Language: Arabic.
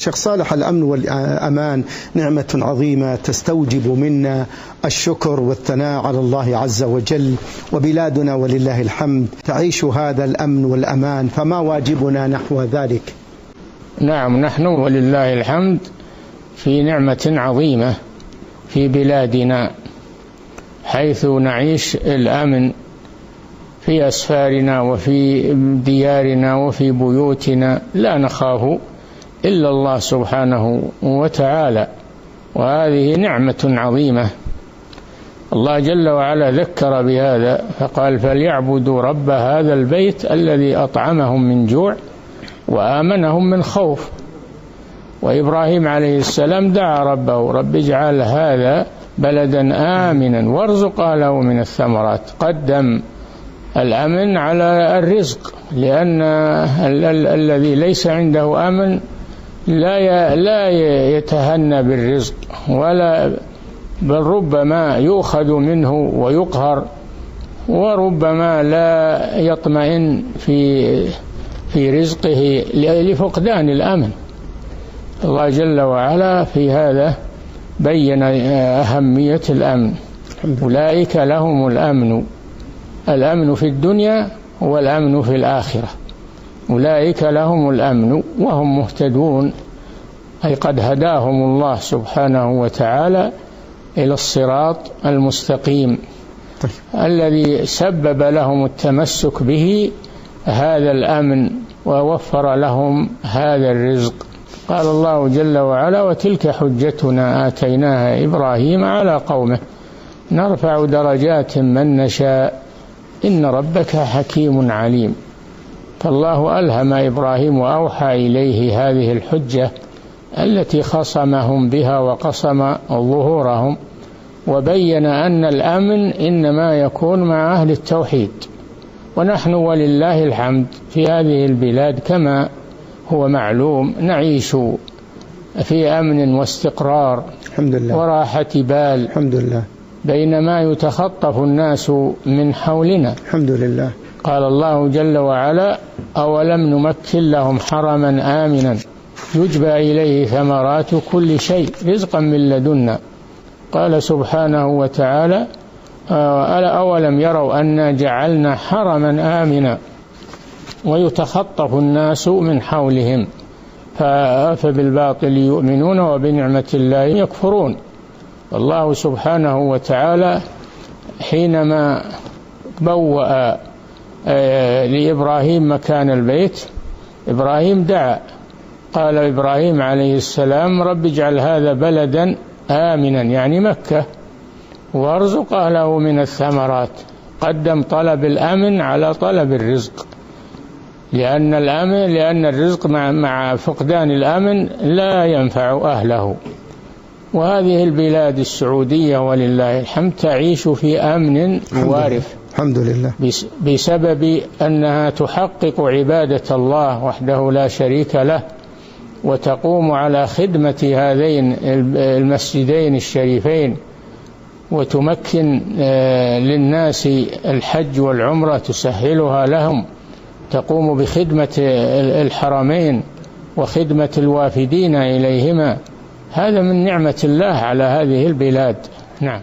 شيخ صالح، الأمن والأمان نعمة عظيمة تستوجب منا الشكر والثناء على الله عز وجل، وبلادنا ولله الحمد تعيش هذا الأمن والأمان، فما واجبنا نحو ذلك؟ نعم، نحن ولله الحمد في نعمة عظيمة في بلادنا، حيث نعيش الأمن في أسفارنا وفي ديارنا وفي بيوتنا، لا نخاف إلا الله سبحانه وتعالى، وهذه نعمة عظيمة. الله جل وعلا ذكر بهذا فقال: فليعبدوا رب هذا البيت الذي أطعمهم من جوع وآمنهم من خوف. وإبراهيم عليه السلام دعا ربه: رب اجعل هذا بلدا آمنا وارزق أهله من الثمرات. قدم الأمن على الرزق، لأن الذي ليس عنده أمن لا يتهنى بالرزق، بل ربما يؤخذ منه ويقهر، وربما لا يطمئن في رزقه لفقدان الأمن. الله جل وعلا في هذا بين أهمية الأمن. أولئك لهم الأمن في الدنيا والأمن في الآخرة. أولئك لهم الأمن وهم مهتدون، أي قد هداهم الله سبحانه وتعالى إلى الصراط المستقيم الذي سبب لهم التمسك به هذا الأمن ووفر لهم هذا الرزق. قال الله جل وعلا: وتلك حجتنا آتيناها إبراهيم على قومه نرفع درجات من نشاء إن ربك حكيم عليم. فالله ألهم إبراهيم وأوحى إليه هذه الحجة التي خصمهم بها وقصم ظهورهم، وبين أن الأمن إنما يكون مع أهل التوحيد. ونحن ولله الحمد في هذه البلاد كما هو معلوم نعيش في أمن واستقرار، الحمد لله، وراحة بال، الحمد لله، بينما يتخطف الناس من حولنا، الحمد لله. قال الله جل وعلا: أولم نمكن لهم حرما آمنا يجبى إليه ثمرات كل شيء رزقا من لدنا. قال سبحانه وتعالى: أولم يروا أنا جعلنا حرما آمنا ويتخطف الناس من حولهم فبالباطل يؤمنون وبنعمة الله يكفرون. الله سبحانه وتعالى حينما بوأ لإبراهيم مكان البيت، إبراهيم دعا، قال إبراهيم عليه السلام: رب اجعل هذا بلدا آمنا، يعني مكة، وارزق أهله من الثمرات. قدم طلب الأمن على طلب الرزق، لأن الرزق مع فقدان الأمن لا ينفع أهله. وهذه البلاد السعودية ولله الحمد تعيش في أمن وارف، الحمد لله، بسبب أنها تحقق عبادة الله وحده لا شريك له، وتقوم على خدمة هذين المسجدين الشريفين، وتمكن للناس الحج والعمرة، تسهلها لهم، تقوم بخدمة الحرمين وخدمة الوافدين إليهما. هذا من نعمة الله على هذه البلاد. نعم.